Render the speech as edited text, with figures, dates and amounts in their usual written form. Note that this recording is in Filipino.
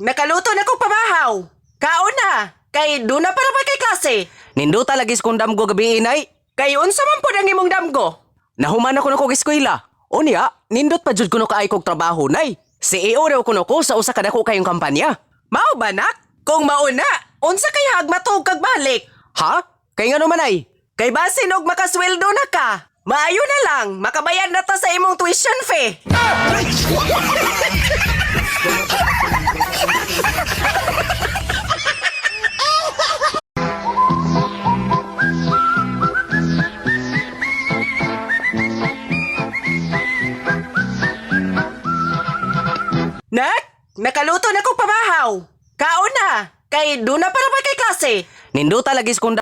nakaluto na kong pabahaw. Kaon na, kay doon na para ba kay klase. Nindo talagis kong damgo gabi inay. Kay unsa man po ang imong damgo? Nahuman ako na kong eskwela. O niya, nindot pa jud kuno kaay kog trabaho nay. CEO raw kuno ko sa usa ka dako kayong kampanya. Mao ba nak? Kung mauna, unsa kay hagmatog kag balik? Ha? Kay nga naman ay. Kay basin og makasweldo na ka. Maayo na lang, makabayad na ta sa imong tuition fee. Nak, nakaluto na kong pabahaw. Kaon na, kay doon na para ba kay klase. Nindo talagis kong